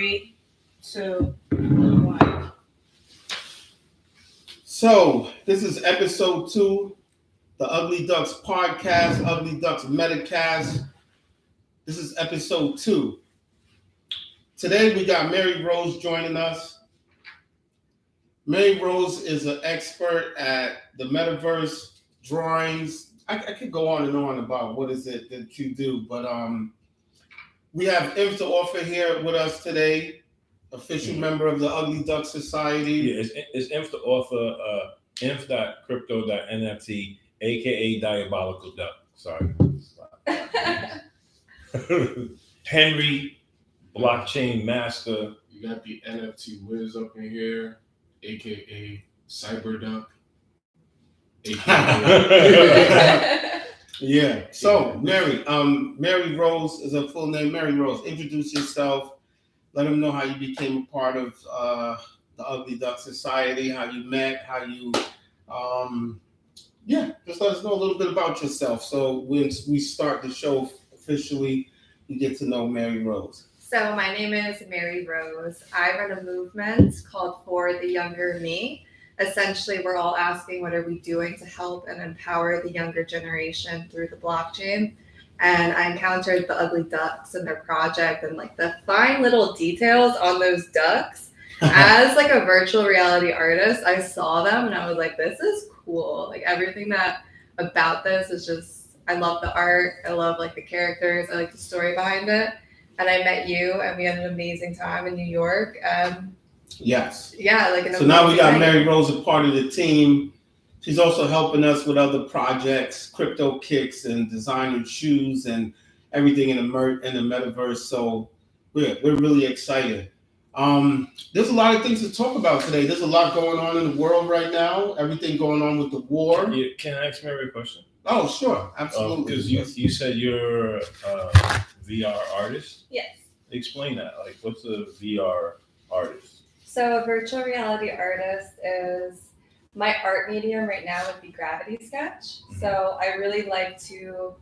3, 2, 1. So, this is episode 2, the Ugly Ducks podcast, Ugly Ducks METACAST. This is episode 2. Today we got Mary Rose joining us. Mary Rose is an expert at the metaverse drawings. I could go on and on about what is it that you do, but we have Inf the author here with us today, official member of the Ugly Duck Society. Yeah, it's Inf the author, inf.crypto.nft, aka Diabolical Duck. Sorry. Henry, blockchain master. You got the NFT whiz up in here, aka Cyberduck. Yeah. So Mary Rose is a full name. Mary Rose, introduce yourself. Let them know how you became a part of the Ugly Duck Society, how you met, how you, just let us know a little bit about yourself. So when we start the show officially, you get to know Mary Rose. So my name is Mary Rose. I run a movement called For the Younger Me. Essentially, we're all asking what are we doing to help and empower the younger generation through the blockchain. And I encountered the Ugly Ducks and their project and like the fine little details on those ducks. As like a virtual reality artist, I saw them and I was like, this is cool. Like everything that about this is just, I love the art. I love like the characters. I like the story behind it. And I met you and we had an amazing time in New York. Yes. Yeah, like so now we got Mary Rose a part of the team. She's also helping us with other projects, crypto kicks and designing shoes and everything in the metaverse. So we're really excited. There's a lot of things to talk about today. There's a lot going on in the world right now. Everything going on with the war. Can I ask Mary a question? Oh, sure. Absolutely. Because you said you're a VR artist? Yes. Explain that. Like, what's a VR artist? So a virtual reality artist is, my art medium right now would be Gravity Sketch. Mm-hmm. So I really like to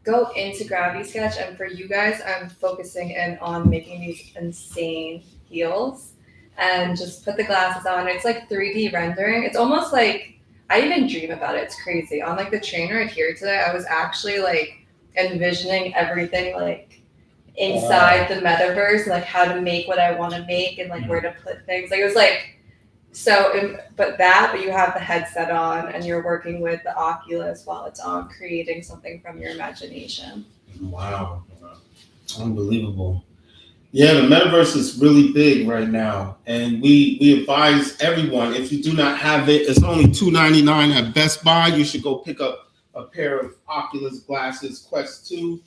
go into Gravity Sketch, and for you guys, I'm focusing in on making these insane heels and just put the glasses on. It's like 3D rendering. It's almost like, I even dream about it. It's crazy. On like the train ride here today, I was actually like envisioning everything like inside the metaverse, like how to make what I want to make and like where to put things. Like it was like, but you have the headset on and you're working with the Oculus while it's on, creating something from your imagination. Wow. Unbelievable. Yeah, the metaverse is really big right now. And we advise everyone, if you do not have it, it's only $2.99 at Best Buy. You should go pick up a pair of Oculus glasses, Quest 2.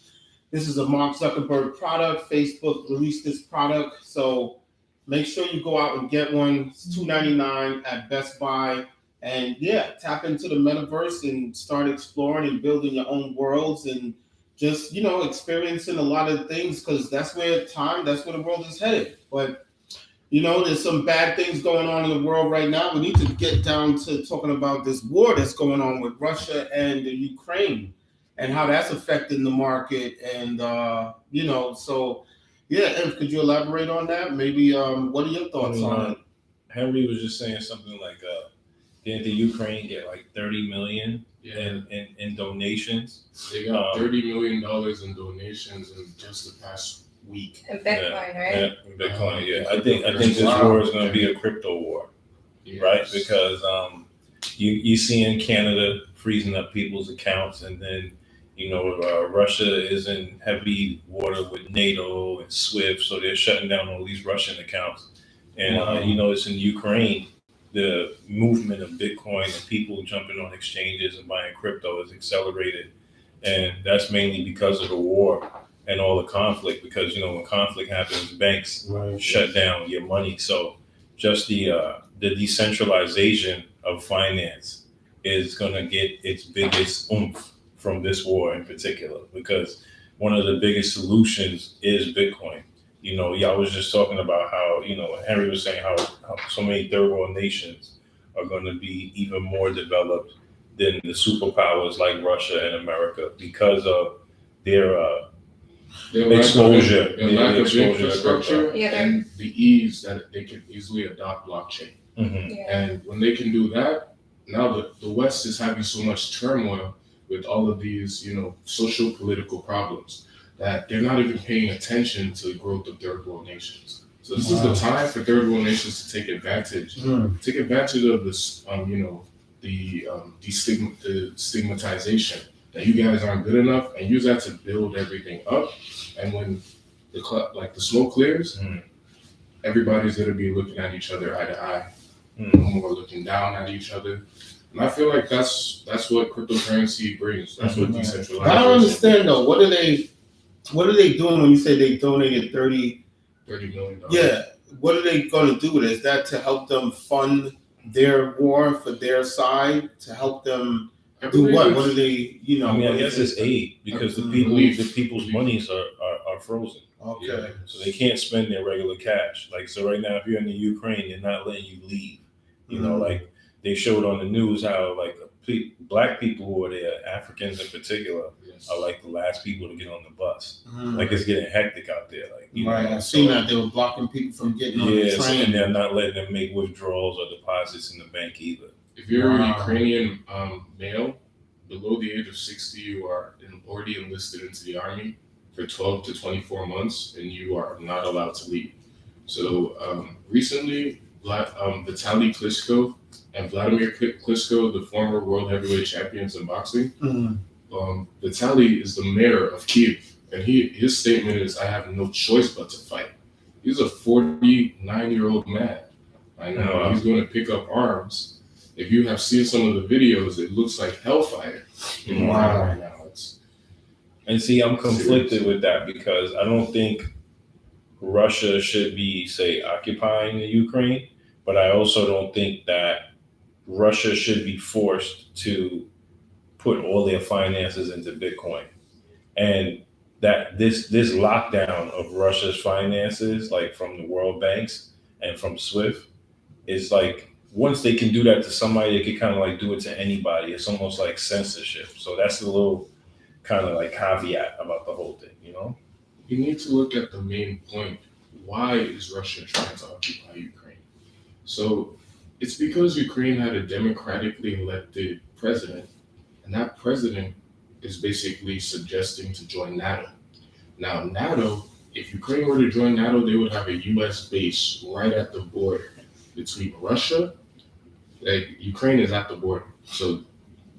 This is a Mark Zuckerberg product. Facebook released this product. So make sure you go out and get one. It's $2.99 at Best Buy. And yeah, tap into the metaverse and start exploring and building your own worlds and just, experiencing a lot of things, because that's where the world is headed. But, there's some bad things going on in the world right now. We need to get down to talking about this war that's going on with Russia and the Ukraine and how that's affecting the market. And, so, yeah, Inf, could you elaborate on that? Maybe what are your thoughts on it? Henry was just saying something like, didn't the Ukraine get like $30 million in donations? They got $30 million in donations in just the past week. In Bitcoin, right? Yeah, in Bitcoin, yeah. I think this war is going to be a crypto war, right? Because you see in Canada freezing up people's accounts, and then Russia is in heavy water with NATO and SWIFT, so they're shutting down all these Russian accounts. And it's in Ukraine, the movement of Bitcoin and people jumping on exchanges and buying crypto is accelerated. And that's mainly because of the war and all the conflict, because, when conflict happens, banks shut down your money. So just the decentralization of finance is going to get its biggest oomph from this war in particular, because one of the biggest solutions is Bitcoin. Y'all was just talking about how, Henry was saying how so many third world nations are going to be even more developed than the superpowers like Russia and America because of their Their Exposure. Their Yeah, lack the of exposure to infrastructure Yeah, they're- and the ease that they can easily adopt blockchain. Mhm. Yeah. And when they can do that, now the West is having so much turmoil with all of these, social political problems that they're not even paying attention to the growth of third world nations. So this is the time for third world nations to take advantage of this, the stigmatization that you guys aren't good enough, and use that to build everything up. And when the smoke clears, everybody's gonna be looking at each other eye to eye. No more looking down at each other. And I feel like that's what cryptocurrency brings. That's what decentralization. I don't understand though. What are they doing when you say they donated $30 million. Yeah. What are they going to do with it? Is that to help them fund their war for their side? To help them do what? What are they? I guess it's aid because the people's monies are frozen. Okay. Yeah. So they can't spend their regular cash. Like, so right now, if you're in the Ukraine, they're not letting you leave. Like they showed on the news how like black people who are there, Africans in particular, are like the last people to get on the bus. Like it's getting hectic out there. Like Right, I've seen that they were blocking people from getting on the train, and they're not letting them make withdrawals or deposits in the bank either. If you're a Ukrainian male below the age of 60, you are already enlisted into the army for 12 to 24 months, and you are not allowed to leave. So recently, Vitaly Klitschko and Vladimir Klitschko, the former world heavyweight champions in boxing, Vitaly is the mayor of Kiev, and his statement is, "I have no choice but to fight." He's a 49-year-old man. I know he's going to pick up arms. If you have seen some of the videos, it looks like hellfire. Right now. And see, I'm conflicted with that because I don't think Russia should be, say, occupying the Ukraine, but I also don't think that Russia should be forced to put all their finances into Bitcoin. And that this lockdown of Russia's finances, like from the world banks and from SWIFT, is like, once they can do that to somebody, they can kind of like do it to anybody. It's almost like censorship. So that's a little kind of like caveat about the whole thing, You need to look at the main point. Why is Russia trying to occupy Ukraine? So it's because Ukraine had a democratically elected president, and that president is basically suggesting to join NATO. Now, NATO, if Ukraine were to join NATO, they would have a U.S. base right at the border between Russia. Like, Ukraine is at the border. So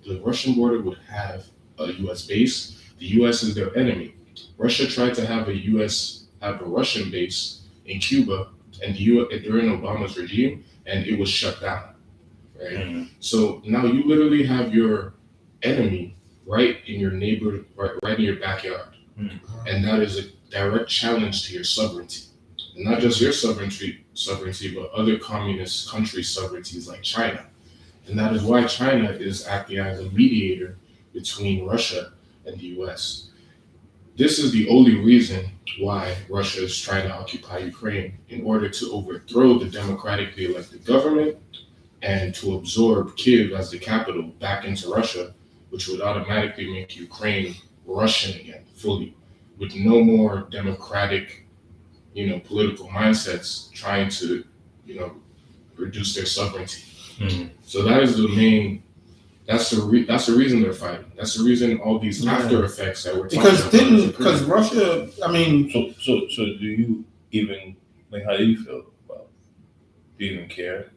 the Russian border would have a U.S. base. The U.S. is their enemy. Russia tried to have a Russian base in Cuba and during Obama's regime, and it was shut down. Right. So now you literally have your enemy right in your neighbor, right in your backyard, and that is a direct challenge to your sovereignty, and not just your sovereignty, but other communist countries' sovereignties like China, and that is why China is acting as a mediator between Russia and the U.S. This is the only reason why Russia is trying to occupy Ukraine, in order to overthrow the democratically elected government and to absorb Kiev as the capital back into Russia, which would automatically make Ukraine Russian again, fully, with no more democratic, political mindsets trying to, reduce their sovereignty. So that is the main. That's the reason they're fighting. That's the reason all these after effects that we're talking about. Because Russia, I mean, so do you even how do you feel about it? Do you even care?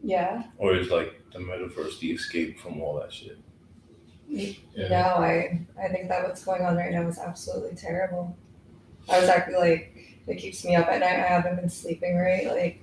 Yeah. Or is like the metaverse the escape from all that shit? Yeah. No, I think that what's going on right now is absolutely terrible. I was actually like, it keeps me up at night. I haven't been sleeping right. Like,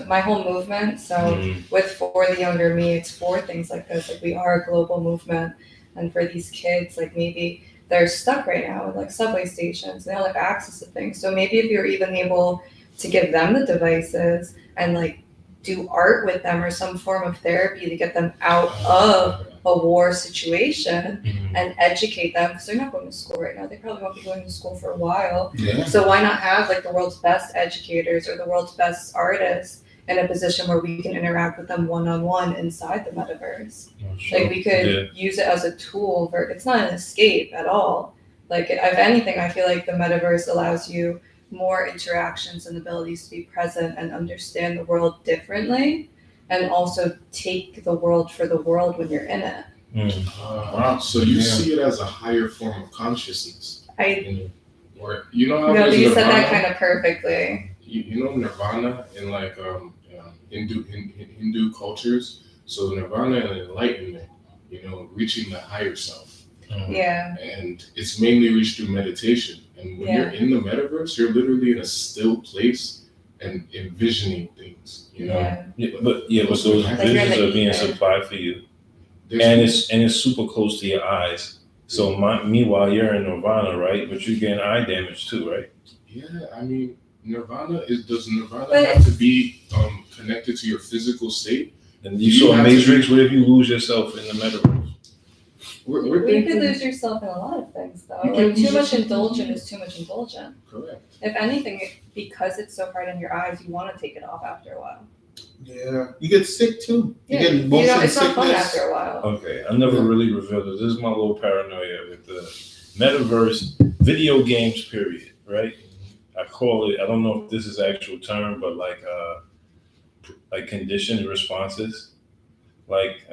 my whole movement. So for the younger me, it's for things like this. Like, we are a global movement, and for these kids, like, maybe they're stuck right now with like subway stations. They don't have access to things. So maybe if you're even able to give them the devices and like do art with them or some form of therapy to get them out of a war situation and educate them, because they're not going to school right now. They probably won't be going to school for a while. Yeah. So why not have like the world's best educators or the world's best artists in a position where we can interact with them one-on-one inside the metaverse? Like, we could use it as a tool for, it's not an escape at all. Like, if anything, I feel like the metaverse allows you more interactions and abilities to be present and understand the world differently, and also take the world for the world when you're in it. So you see it as a higher form of consciousness. I Or you know how no, there's you said Nirvana? that kind of perfectly. You know Nirvana in like Hindu cultures. So Nirvana and enlightenment, reaching the higher self. Yeah. And it's mainly reached through meditation. And when you're in the metaverse, you're literally in a still place and envisioning things. Yeah. But those visions are being supplied for you, and it's super close to your eyes. So meanwhile, you're in Nirvana, right? But you're getting eye damage too, right? Yeah, I mean, does Nirvana have to be connected to your physical state? And you saw Matrix. What if you lose yourself in the metaverse? You could lose yourself in a lot of things, though. Like, too much indulgent is too much indulgent. Correct. If anything, because it's so hard in your eyes, you want to take it off after a while. Yeah, you get sick too. You Yeah, get motion it's not fun sickness. after a while. Okay, I never really revealed it. This is my little paranoia with the metaverse video games, period, right? I call it, I don't know if this is the actual term, but like conditioned responses. Like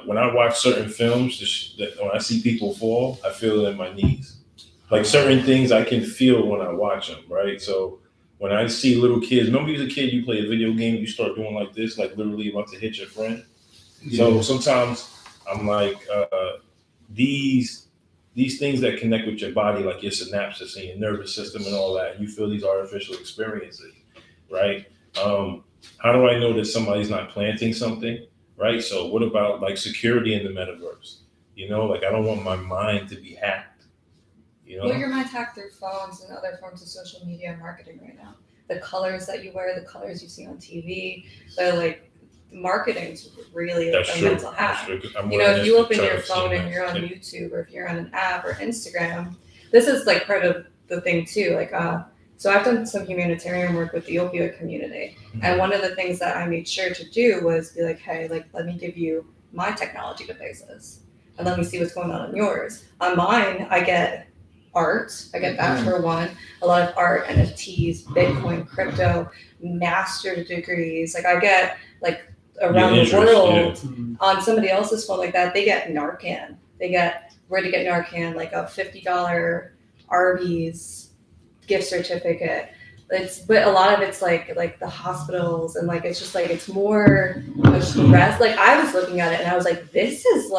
when I watch certain films, when I see people fall, I feel it in my knees. Like certain things I can feel when I watch them, right? So when I see little kids, remember as a kid, you play a video game, you start doing like this, like literally about to hit your friend. Yeah. So sometimes I'm like, these things that connect with your body, like your synapses and your nervous system and all that, and you feel these artificial experiences, right? How do I know that somebody's not planting something, right? So what about like security in the metaverse? Like I don't want my mind to be hacked. Well, your mind's hacked through phones and other forms of social media and marketing right now. The colors that you wear, the colors you see on TV, marketing's really a mental hack. If you open your phone and you're on YouTube, or if you're on an app or Instagram, this is like part of the thing too. So I've done some humanitarian work with the opioid community. Mm-hmm. And one of the things that I made sure to do was be like, hey, let me give you my technology devices and let me see what's going on yours. On mine, I get art. I get that for one. A lot of art, NFTs, Bitcoin, crypto, master degrees. I get around the world on somebody else's phone like that. They get Narcan. They get where to get Narcan, like a $50 Arby's gift certificate. But a lot of it's like the hospitals and it's just it's more stress. I was looking at it and I was like, this is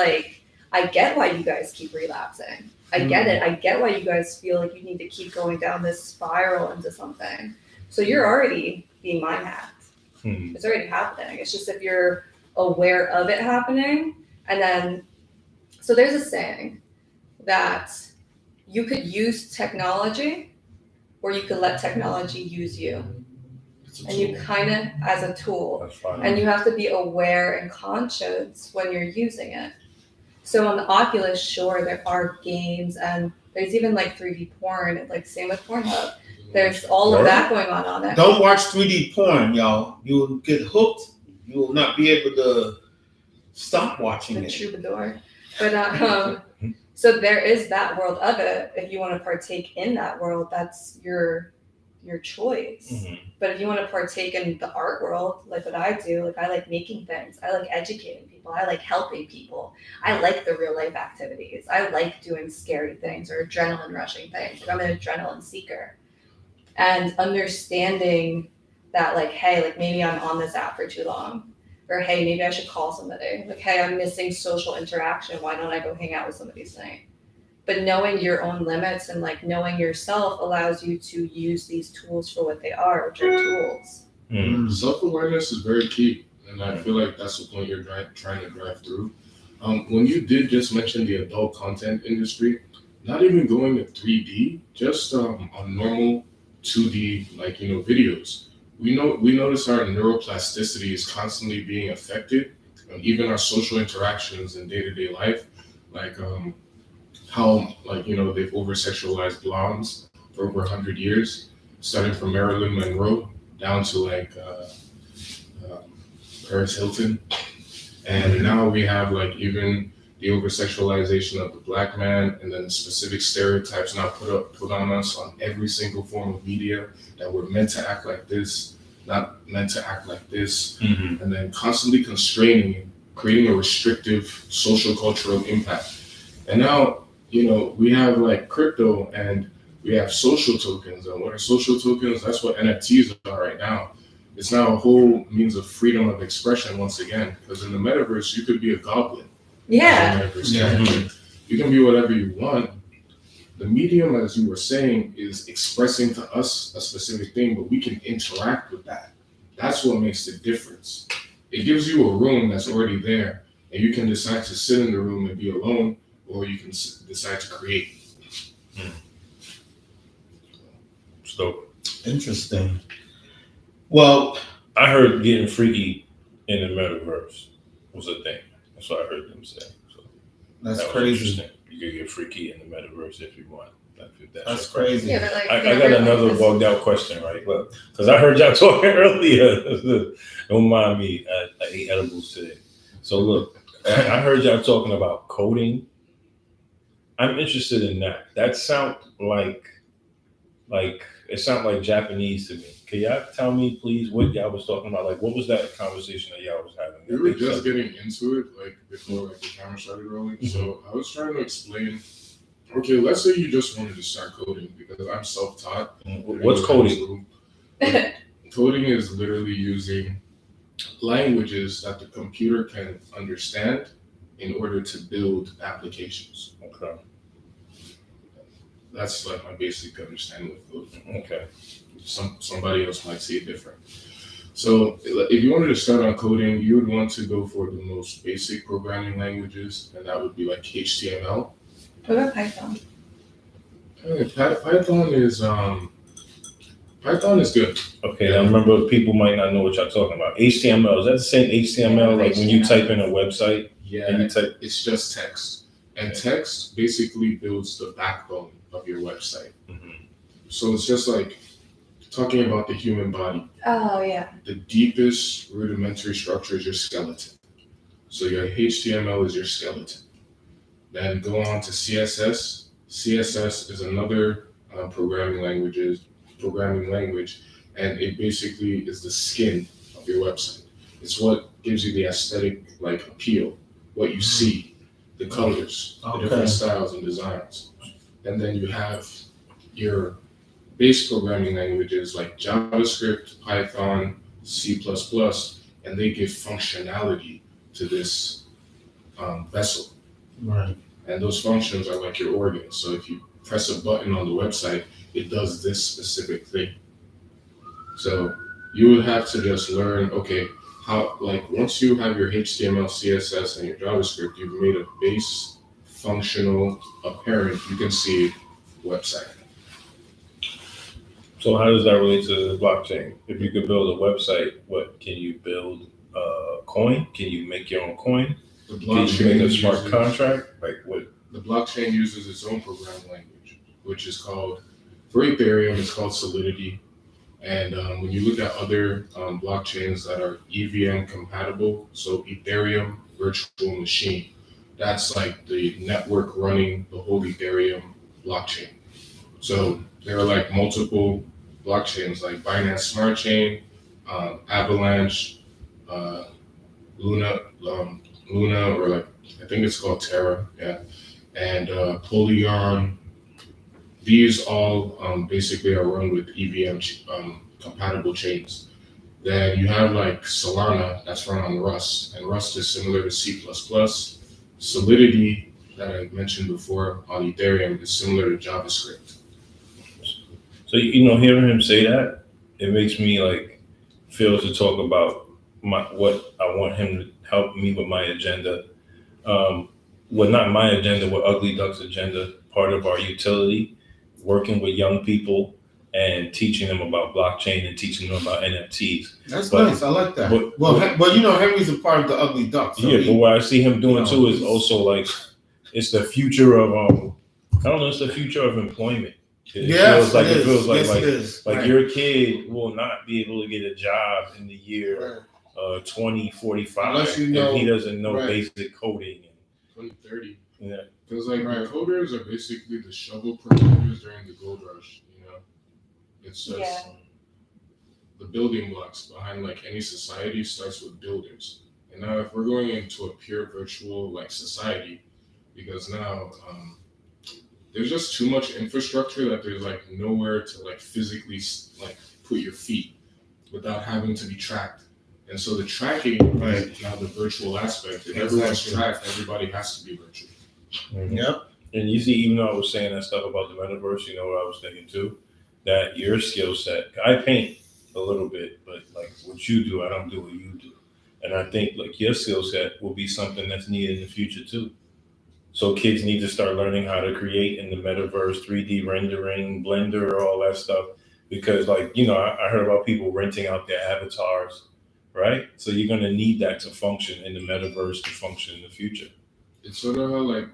I get why you guys keep relapsing. I get it. I get why you guys feel like you need to keep going down this spiral into something. So you're already being mind hacked. It's already happening. It's just if you're aware of it happening. And then, so there's a saying that you could use technology or you could let technology use you. And you kind of as a tool. And you have to be aware and conscious when you're using it. So on the Oculus, sure, there are games and there's even 3D porn, same with Pornhub. There's all of that going on it. Don't watch 3D porn, y'all. You will get hooked. You will not be able to stop watching it. The troubadour. But so there is that world of it. If you want to partake in that world, that's your choice. Mm-hmm. But if you want to partake in the art world, like what I do, I like making things. I like educating people. I like helping people. I like the real life activities. I like doing scary things or adrenaline rushing things. I'm an adrenaline seeker. And understanding that hey, maybe I'm on this app for too long. Or hey, maybe I should call somebody. Hey, I'm missing social interaction. Why don't I go hang out with somebody tonight? But knowing your own limits and knowing yourself allows you to use these tools for what they are, which are tools. Self-awareness is very key. And I feel like that's the point you're trying to drive through. When you did just mention the adult content industry, not even going to 3D, just on normal 2D, videos. We notice our neuroplasticity is constantly being affected, and even our social interactions in day-to-day life, how they've over-sexualized blondes for over 100 years, starting from Marilyn Monroe down to Paris Hilton, and now we have even the over-sexualization of the black man, and then the specific stereotypes now put on us on every single form of media, that we're meant to act like this, not meant to act like this, and then constantly constraining, creating a restrictive social cultural impact. And now, we have like crypto and we have social tokens. And what are social tokens? That's what NFTs are right now. It's now a whole means of freedom of expression once again, because in the metaverse, you could be a goblin. Yeah. You can be whatever you want. The medium, as you were saying, is expressing to us a specific thing, but we can interact with that. That's what makes the difference. It gives you a room that's already there, and you can decide to sit in the room and be alone, or you can decide to create. So Interesting. Well, I heard getting freaky in the metaverse was a thing. That's what I heard them say. So that's that was crazy. interesting. You could get freaky in the metaverse if you want. That's crazy. Yeah, but like, I got another bugged out question, right? Because I heard y'all talking earlier. Don't mind me. I ate edibles today. So look, I heard y'all talking about coding. I'm interested in that. That sounds like it sounds like Japanese to me. Can y'all tell me, please, what y'all was talking about? Like, what was that conversation that y'all was having? We were just getting into it, like before the camera started rolling. Mm-hmm. So I was trying to explain. Okay, let's say you just wanted to start coding, because I'm self-taught. What's coding? Coding is literally using languages that the computer can understand in order to build applications. Okay. That's like my basic understanding of coding. Okay. Somebody else might see it different. So if you wanted to start on coding, you would want to go for the most basic programming languages, and that would be like HTML. What about Python? Python is good. Okay, now remember, people might not know what y'all talking about. HTML, is that the same HTML like when you type in a website? Yeah, And you type, it's just text. And text basically builds the backbone of your website. So it's just like talking about the human body. Oh, yeah. The deepest rudimentary structure is your skeleton. So your HTML is your skeleton. Then go on to CSS. CSS is another programming language, and it basically is the skin of your website. It's what gives you the aesthetic like appeal, what you see, the colors, the different styles and designs. And then you have your base programming languages like JavaScript, Python, C++, and they give functionality to this vessel. Right. And those functions are like your organs. So if you press a button on the website, it does this specific thing. So you would have to just learn, okay, how, like once you have your HTML, CSS, and your JavaScript, you've made a base, functional, apparent, you can see website. so how does that relate to the blockchain? If you could build a website, what can you build? A coin? Can you make your own coin? The Can you make a smart contract? Like what? The blockchain uses its own programming language, which is called, for Ethereum, it's called Solidity. And when you look at other blockchains that are EVM compatible, so Ethereum virtual machine, that's like the network running the whole Ethereum blockchain. So there are like multiple blockchains like Binance Smart Chain, Avalanche, Luna, or like, I think it's called Terra, yeah, and Polygon. These all basically are run with EVM compatible chains. Then you have like Solana that's run on Rust, and Rust is similar to C++. Solidity that I mentioned before on Ethereum is similar to JavaScript. So hearing him say that, it makes me like feel to talk about what I want him to help me with my agenda. Well, not my agenda, but Ugly Duck's agenda, part of our utility, working with young people and teaching them about blockchain and teaching them about NFTs. That's nice. I like that. But Henry's a part of the Ugly Duck. So but what I see him doing too is also like, it's the future of, I don't know, it's the future of employment. It feels like right. Your kid will not be able to get a job in the year 2045 if he doesn't know basic coding 2030. Yeah. Because like Right. the coders are basically the shovel providers during the gold rush. You know, it's just Yeah. the building blocks behind like any society starts with builders. And now if we're going into a pure virtual like society, because now there's just too much infrastructure that there's like nowhere to like physically like put your feet without having to be tracked. And so the tracking is now the virtual aspect. If everyone's tracked, everybody has to be virtual. Mhm. Yep. And you see, even though I was saying that stuff about the metaverse, you know what I was thinking too? That your skill set, I paint a little bit, but like what you do, I don't do what you do. And I think like your skill set will be something that's needed in the future too. So kids need to start learning how to create in the metaverse, 3D rendering, Blender, all that stuff. Because like, you know, I heard about people renting out their avatars, right? So you're gonna need that to function in the metaverse to function in the future. It's sort of how like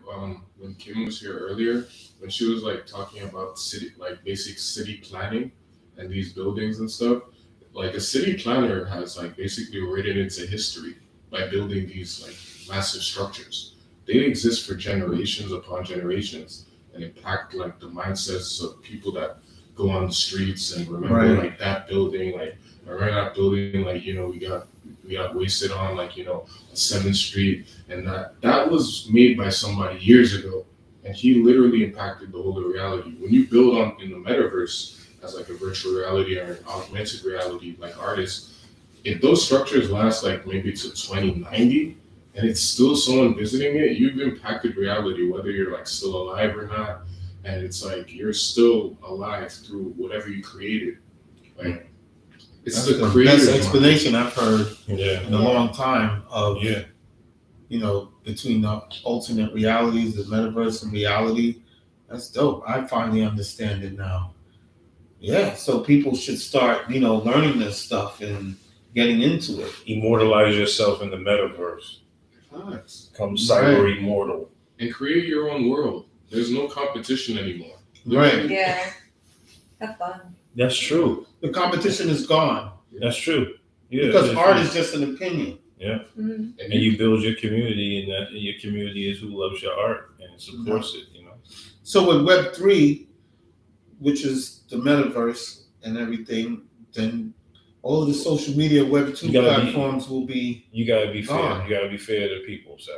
when Kim was here earlier, when she was like talking about city, like basic city planning and these buildings and stuff. Like a city planner has like basically written into history by building these like massive structures. They exist for generations upon generations and impact like the mindsets of people that go on the streets and remember Right. like that building. Like I remember that building, like you know we got wasted on like you know 7th Street, and that was made by somebody years ago, and he literally impacted the whole reality. When you build on in the metaverse as like a virtual reality or an augmented reality like artists, if those structures last like maybe to 2090 and it's still someone visiting it, you've impacted reality whether you're like still alive or not, and it's like you're still alive through whatever you created. Like it's That's the the creative best mind. explanation I've heard Yeah. in a long time of, Yeah. you know, between the alternate realities, the metaverse and reality. That's dope. I finally understand it now. Yeah, so people should start, you know, learning this stuff and getting into it. Immortalize yourself in the metaverse. Facts. Become cyber immortal. And create your own world. There's no competition anymore. Right. Yeah. Have fun. That's true. The competition is gone That's true. Yeah. because that's art true. is just an opinion. Mhm. And you build your community, and your community is who loves your art and supports it. You know. So with Web3, which is the metaverse and everything, then all of the social media Web2 You gotta be- platforms will be You gotta be fair. Ah. You gotta be fair to people. So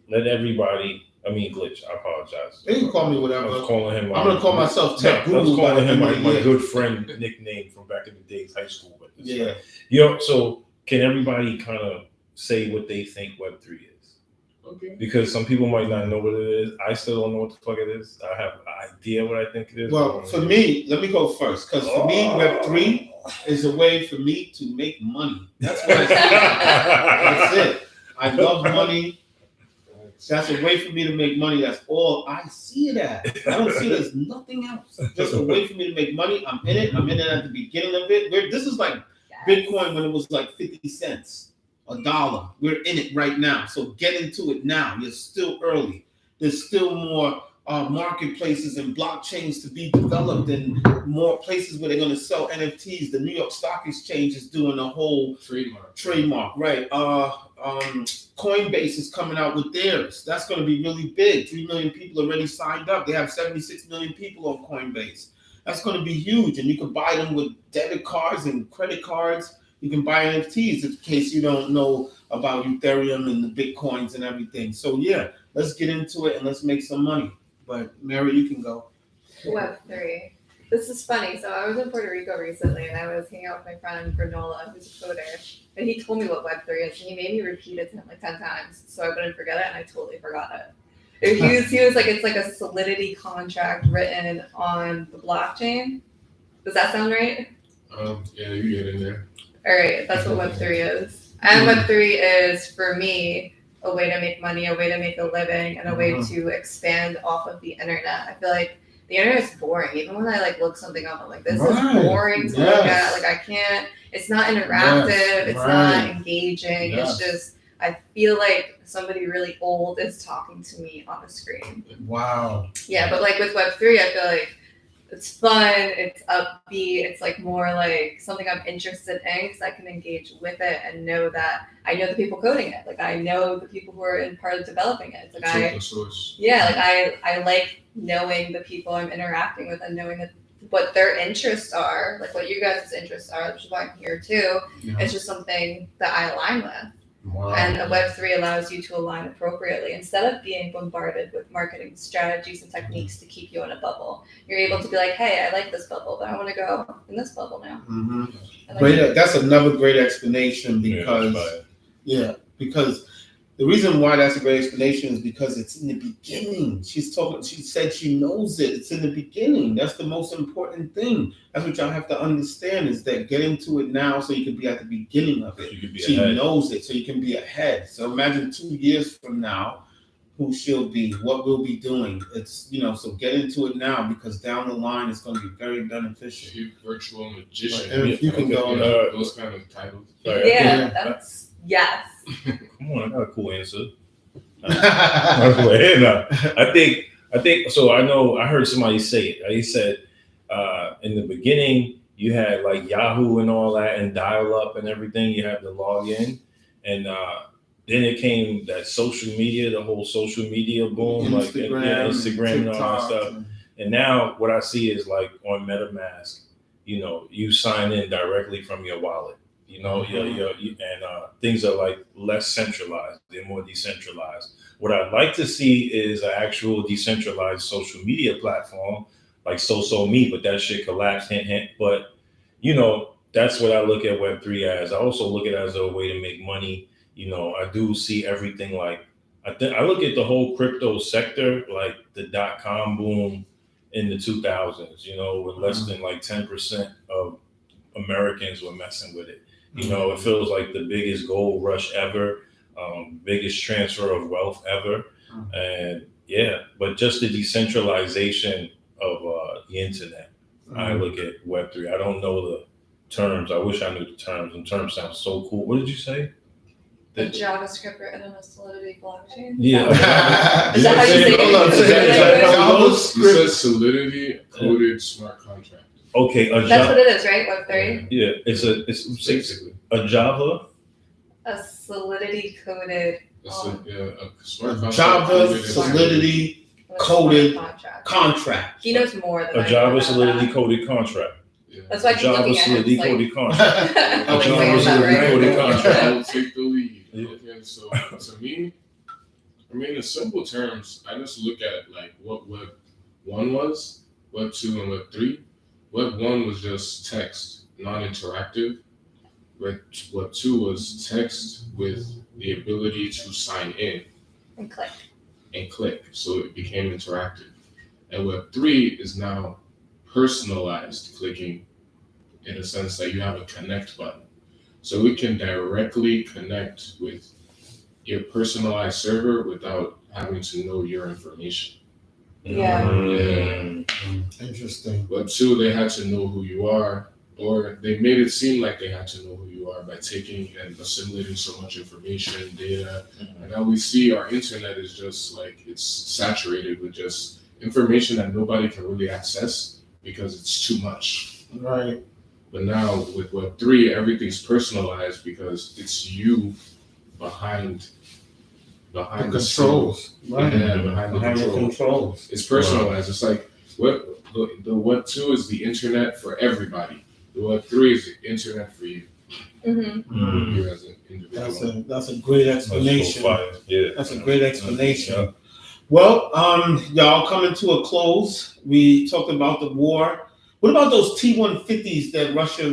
let everybody. I mean, Glitch. I apologize. They can call me I whatever. was calling him. I'm gonna call myself Tech I was Guru by calling the him end of the my year. good friend nickname from back in the days, high school. But Yeah. Yo, so can everybody kind of say what they think Web3 is? Okay. Because some people might not know what it is. I still don't know what the fuck it is. I have an idea what I think it is. Well, for me, let me go first, because for me, Web3 is a way for me to make money. That's what I see. That's it. I love money. That's a way for me to make money. That's all I see it as. I don't see it as nothing else. Just a way for me to make money. I'm in it. I'm in it at the beginning of it. This is like Bitcoin when it was like 50 cents, $1. We're in it right now. So get into it now. You're still early. There's still more marketplaces and blockchains to be developed and more places where they're going to sell NFTs. The New York Stock Exchange is doing a whole trademark, right? Coinbase is coming out with theirs. That's going to be really big. 3 million people already signed up. They have 76 million people on Coinbase. That's going to be huge. And you can buy them with debit cards and credit cards. You can buy NFTs in case you don't know about Ethereum and the Bitcoins and everything. So yeah, let's get into it and let's make some money. But Mary, you can go. Web3. This is funny. So I was in Puerto Rico recently, and I was hanging out with my friend Granola, who's a coder, and he told me what Web3 is, and he made me repeat it to him like 10 times, so I wouldn't forget it, and I totally forgot it. He was like, it's like a solidity contract written on the blockchain. Does that sound right? Yeah, you get in there. All right, that's what Web3 is. And Web3 is, for me, a way to make money, a way to make a living, and a way to expand off of the internet. I feel like the internet is boring. Even when I like look something up, I'm like, this is boring to look at. Like I can't. It's not interactive. It's not engaging. It's just. I feel like somebody really old is talking to me on a screen. Wow. Yeah, but like with Web3, I feel like it's fun, it's upbeat, it's like more like something I'm interested in because I can engage with it and know that I know the people coding it. Like I know the people who are in part of developing it. It's like It's open source. I like knowing the people I'm interacting with and knowing that what their interests are, like what you guys' interests are, which is why I'm here too. Yeah. It's just something that I align with. Wow. And a Web3 allows you to align appropriately. Instead of being bombarded with marketing strategies and techniques to keep you in a bubble, you're able to be like, hey, I like this bubble, but I want to go in this bubble now. Mm-hmm. I like Great. That's another great explanation Yeah, because the reason why that's a great explanation is because it's in the beginning. She said she knows it. It's in the beginning. That's the most important thing. That's what y'all have to understand is that get into it now so you can be at the beginning of it. She knows it, so you can be ahead. So imagine 2 years from now, who she'll be, what we'll be doing. It's, so get into it now because down the line it's going to be very beneficial. Chief virtual magician. And if you can go those kind of titles. that's yes. Come on, I got a cool answer. I think so. I heard somebody say it. He said in the beginning you had like Yahoo and all that and dial up and everything. You had to log in, and then it came that social media, the whole social media boom, Instagram and all that stuff. And now what I see is like on MetaMask, you sign in directly from your wallet. Things are like less centralized. They're more decentralized. What I'd like to see is an actual decentralized social media platform like So.Me, but that shit collapsed, hint, hint. But, that's what I look at Web3 as. I also look at it as a way to make money. I do see everything like, I look at the whole crypto sector, like the .com boom in the 2000s, with less than like 10% of Americans were messing with it. It feels like the biggest gold rush ever, biggest transfer of wealth ever. And but just the decentralization of the internet. I look at Web3. I don't know the terms. I wish I knew the terms. The terms sound so cool. What did you say? The JavaScript written on a Solidity blockchain? Yeah. Is that how you say it? You said Solidity coded smart contract. Okay, that's what it is, right? Web3? Yeah, it's basically a Java. A Solidity coded. A smart contract. Java Solidity coded contract. He knows more than a Java Solidity coded contract. Yeah. That's why I keep Java looking at Solidity him. coded contract. Like, Java Solidity coded contract. I will take the lead. Okay, so to me, in simple terms, I just look at like what Web 1 was, Web 2 and Web 3. Web 1 was just text, non-interactive. Web 2 was text with the ability to sign in and click. So it became interactive. And Web 3 is now personalized clicking in a sense that you have a connect button. So we can directly connect with your personalized server without having to know your information. Interesting. Web 2, they had to know who you are, or they made it seem like they had to know who you are by taking and assimilating so much information, data. And now we see our internet is just like, it's saturated with just information that nobody can really access because it's too much. Right. But now with Web 3, everything's personalized because it's you behind the controls. Right. Yeah, behind the controls. It's personalized. It's like the Web 2 is the internet for everybody. The Web 3 is the internet for you. You as an individual. That's a great explanation. That's a great explanation. Yeah. Well, y'all coming to a close. We talked about the war. What about those T-150s that Russia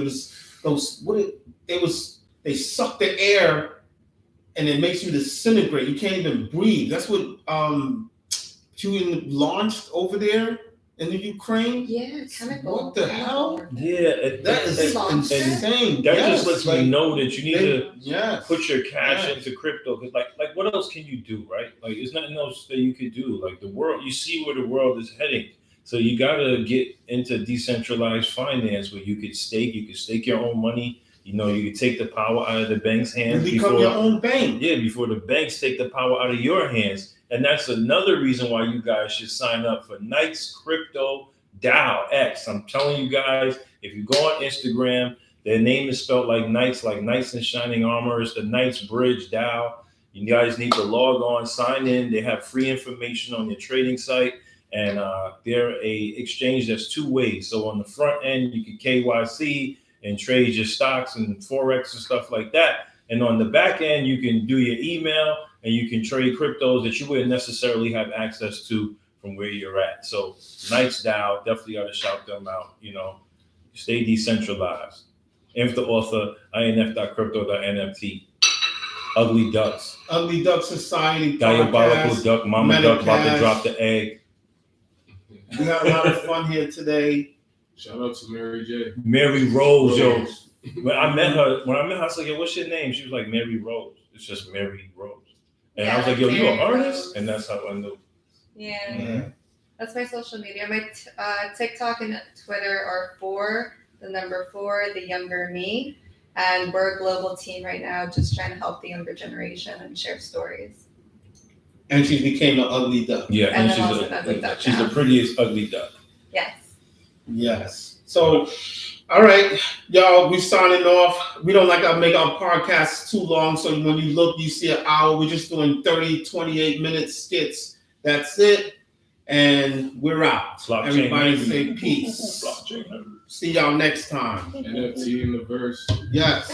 they suck the air and it makes you disintegrate. You can't even breathe. That's what Putin launched over there in the Ukraine. Yeah, chemical. What the hell? Yeah, that is insane. That just lets me know that you need to put your cash Yes. into crypto. Because like what else can you do, right? Like there's nothing else that you could do. Like the world, you see where the world is heading. So you gotta get into decentralized finance where you could stake your own money. You know, you could take the power out of the bank's hands. You become your own bank. Yeah, before the banks take the power out of your hands. And that's another reason why you guys should sign up for Knight's Crypto Dow X. I'm telling you guys, if you go on Instagram, their name is spelled like Knights in Shining Armor. It's the Knights Bridge Dow. You guys need to log on, sign in. They have free information on their trading site, and they're a exchange that's two ways. So on the front end, you can KYC and trade your stocks and Forex and stuff like that. And on the back end, you can do your email and you can trade cryptos that you wouldn't necessarily have access to from where you're at. So Knights Dow, definitely got to shout them out. Stay decentralized. Inf the author, inf.crypto.nft. Ugly Ducks. Ugly Duck Society. Diabolical podcast, Duck. Mama Duck about to Metacast. drop the egg. We got a lot of fun here today. Shout out to Mary J. Mary Rose, yo. When I met her, I was like, yo, what's your name? She was like, Mary Rose. It's just Mary Rose. And I was like, yo, you an Mary artist? Rose. And that's how I knew. Yeah. That's my social media. My TikTok and Twitter are 4, the number 4, the younger me. And we're a global team right now, just trying to help the younger generation and share stories. And she became an ugly duck. Yeah, And and then also an ugly duck she's now. the prettiest ugly duck. Yes. Yes. So, all right, y'all, we signing off. We don't like to make our podcasts too long. So when you look, you see an hour. We're just doing 30, 28-minute skits. That's it. And we're out. Blockchain Everybody nerd. say peace. Blockchain nerd. See y'all next time. NFT in the verse. Yes.